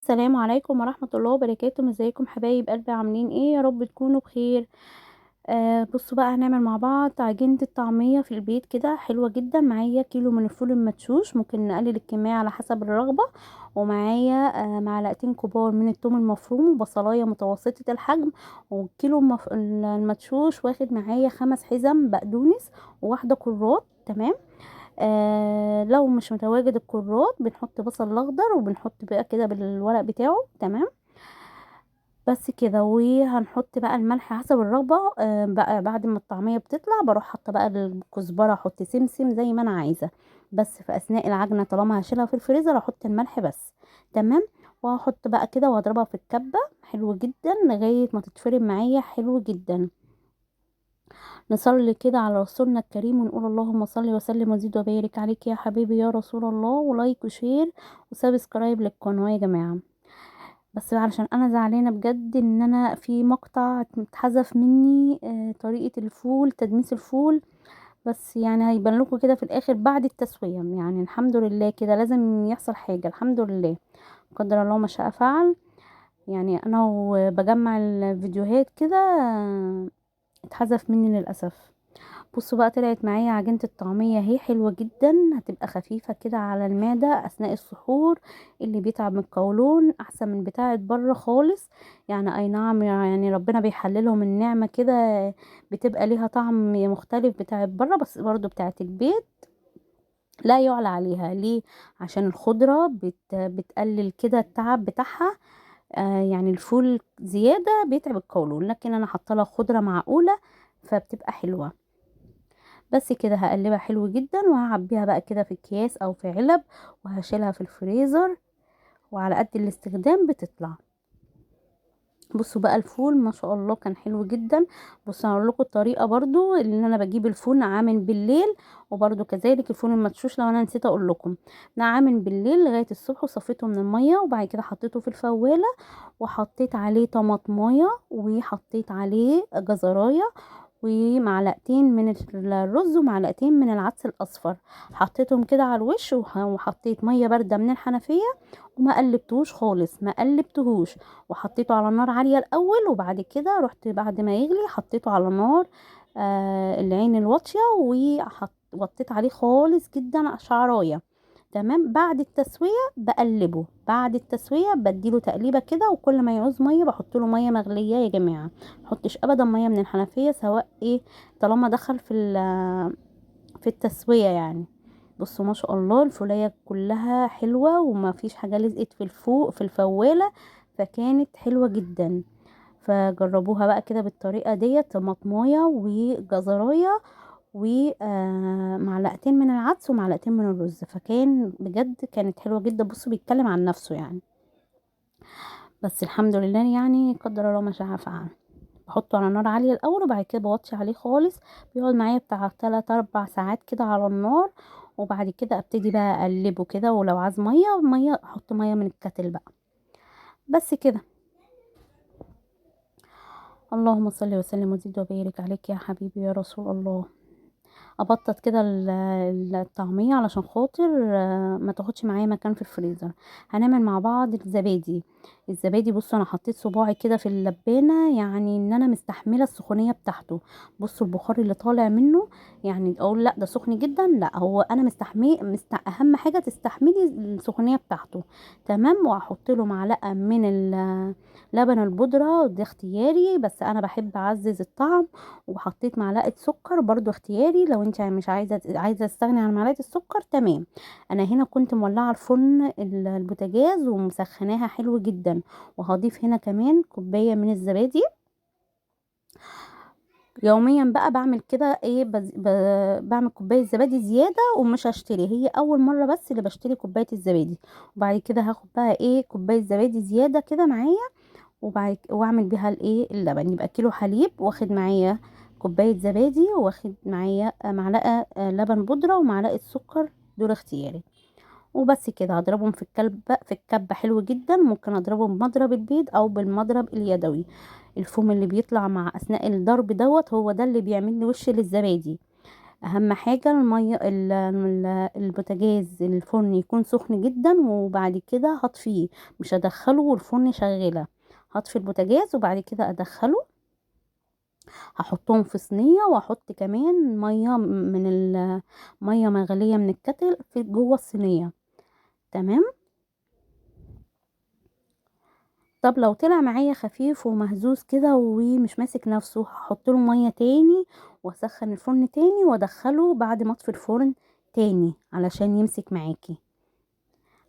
السلام عليكم ورحمة الله وبركاته. ازيكم حبايب قلبي؟ عاملين ايه؟ يا رب تكونوا بخير. بصوا بقى، هنعمل مع بعض عجينة الطعمية في البيت كده حلوة جدا. معايا كيلو من الفول المدشوش، ممكن نقلل الكمية على حسب الرغبة. ومعايا معلقتين كبار من الثوم المفروم، وبصلاية متوسطة الحجم. والكيلو المدشوش واخد معايا 5 حزم بقدونس وواحدة كرات. تمام. لو مش متواجد الكرات بنحط بصل الاخضر، وبنحط بقى كده بالورق بتاعه. تمام. بس كده، وهنحط بقى الملح حسب الرغبه. بقى بعد ما الطعميه بتطلع بروح حاطه بقى الكزبره، احط سمسم زي ما انا عايزه. بس في اثناء العجنه طالما هشيلها في الفريزر احط الملح بس. تمام. وهحط بقى كده واضربها في الكبه حلو جدا لغايه ما تتفرم معايا حلو جدا. نصلي كده على رسولنا الكريم ونقول اللهم صل وسلم وزد وبارك عليك يا حبيبي يا رسول الله، ولايك وشير وسبسكرايب للقناه يا جماعه. بس علشان انا زعلانه بجد ان انا في مقطع اتحذف مني، طريقه الفول، تدميس الفول. بس يعني هيبان لكم كده في الاخر بعد التسويه. يعني الحمد لله كده، لازم يحصل حاجه الحمد لله. قدر الله ما شاء فعل. يعني انا وبجمع الفيديوهات كده اتحذف مني للاسف. بصوا بقى، طلعت معايا عجينة الطعمية اهي حلوة جدا. هتبقى خفيفة كده على المعدة اثناء السحور. اللي بيتعب من القولون احسن من بتاعة بره خالص. يعني اي نعم، يعني ربنا بيحللهم النعمة كده. بتبقى ليها طعم مختلف بتاعة بره، بس برضو بتاعة البيت لا يعلى عليها. ليه؟ عشان الخضرة بتقلل كده التعب بتاعها. يعني الفول زيادة بيتعب القولون، لكن انا حاطه لها خضرة معقولة فبتبقى حلوة. بس كده هقلبها حلو جدا، وهعبيها بقى كده في اكياس او في علب، وهشيلها في الفريزر. وعلى قد الاستخدام بتطلع. بصوا بقى، الفول ما شاء الله كان حلو جدا. بصوا هقول لكم الطريقه برضو اللي انا بجيب الفول نعامل بالليل. وبرضو كذلك الفول المدشوش لو انا نسيت اقول لكم. نعامل بالليل لغايه الصبح، وصفيته من الميه، وبعد كده حطيته في الفواله. وحطيت عليه طماطمايه، وحطيت عليه جزرايه، ومعلقتين من الرز، ومعلقتين من العدس الاصفر. حطيتهم كده على الوش، وحطيت ميه بارده من الحنفيه. وما قلبتهوش خالص، ما قلبتهوش. وحطيته على نار عاليه الاول، وبعد كده رحت بعد ما يغلي حطيته على نار العين الواطيه. وطيت عليه خالص جدا شعرايه. تمام. بعد التسويه بقلبه، بعد التسويه بديله تقليبه كده، وكل ما يعوز ميه بحط له ميه مغليه يا جماعه. محطش ابدا ميه من الحنفيه، سواء ايه طالما دخل في التسويه يعني. بصوا ما شاء الله الفوليه كلها حلوه، وما فيش حاجه لزقت في الفوق في الفواله. فكانت حلوه جدا. فجربوها بقى كده بالطريقه ديت، طماطمايه وجزرايه ومعلقتين من العدس ومعلقتين من الرز. فكان بجد كانت حلوه جدا. بصوا بيتكلم عن نفسه يعني. بس الحمد لله، يعني قدر الله ما شاء فعل. بحطه على نار عالية الأول، وبعد كده بوطي عليه خالص. بيقعد معايا بتاع 3 4 ساعات كده على النار. وبعد كده ابتدي بقى اقلبه كده، ولو عايز مية احط مية من الكتل بقى. بس كده. اللهم صل وسلم وزد وبارك عليك يا حبيبي يا رسول الله. ابطط كده الطعمية علشان خاطر ما تاخدش معايا مكان في الفريزر. هنعمل مع بعض الزبادي. الزبادي بصوا انا حطيت صباعي كده في اللبانة، يعني ان انا مستحملة السخونية بتاعته. بصوا البخار اللي طالع منه. يعني اقول لا ده سخن جدا، لا هو انا اهم حاجة تستحملي السخونية بتاعته. تمام. وهحط له معلقة من لبن البودرة، ده اختياري بس انا بحب اعزز الطعم. وحطيت معلقه سكر برضو اختياري، لو انت مش عايزه تستغني عن معلقه السكر تمام. انا هنا كنت مولعه الفرن البوتاجاز ومسخناها حلو جدا. وهضيف هنا كمان كوبايه من الزبادي. يوميا بقى بعمل كده ايه بعمل كوبايه زبادي زياده، ومش هشتري، هي اول مره بس اللي بشتري كوبايه الزبادي. وبعد كده هاخد بقى ايه كوبايه زبادي زياده كده معايا. واعمل بيها الايه اللبن، يبقى كيلو حليب واخد معايا كوبايه زبادي، واخد معايا معلقه لبن بودره ومعلقه سكر. دول اختياري. وبس كده هضربهم في الكبه حلو جدا. ممكن اضربهم بمضرب البيض او بالمضرب اليدوي. الفوم اللي بيطلع مع اثناء الضرب دوت هو ده اللي بيعمل لي وش للزبادي. اهم حاجة المية البوتاجاز الفرن يكون سخن جدا، وبعد كده هطفيه، مش هدخله والفرن شغالة. هطفي البوتاجاز وبعد كده ادخله. هحطهم في صينية، واحط كمان مية مغلية من الكتل في جوه الصينية. تمام. طب لو طلع معايا خفيف ومهزوز كده ومش ماسك نفسه، هحط له ميه تاني واسخن الفرن تاني وادخله بعد ما اطفي الفرن تاني علشان يمسك معاكي،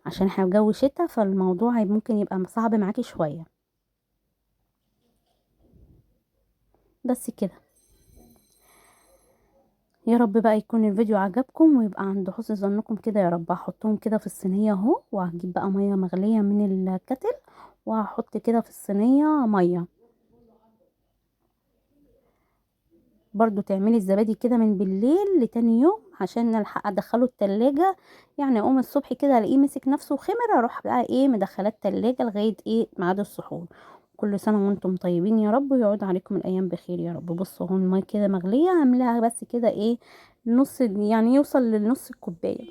عشان احنا في جو شتا فالموضوع ممكن يبقى صعب معاكي شويه. بس كده. يا رب بقى يكون الفيديو عجبكم ويبقى عند حسن ظنكم كده يا رب. هحطهم كده في الصينيه اهو، وهجيب بقى ميه مغليه من الكتل وهحط كده في الصينيه ميه. برضو تعملي الزبادي كده من بالليل لتاني يوم عشان نلحق ادخله التلاجة. يعني اقوم الصبح كده الاقيه مسك نفسه خمر، اروح بقى ايه مدخلاه التلاجة لغاية ايه ميعاد السحور. كل سنة وانتم طيبين يا رب، ويعود عليكم الايام بخير يا رب. بصوا اهو الميه كده مغلية، هعملها بس كده ايه نص، يعني يوصل لنص الكوباية.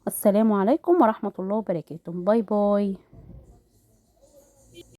السلام عليكم ورحمة الله وبركاته. باي باي.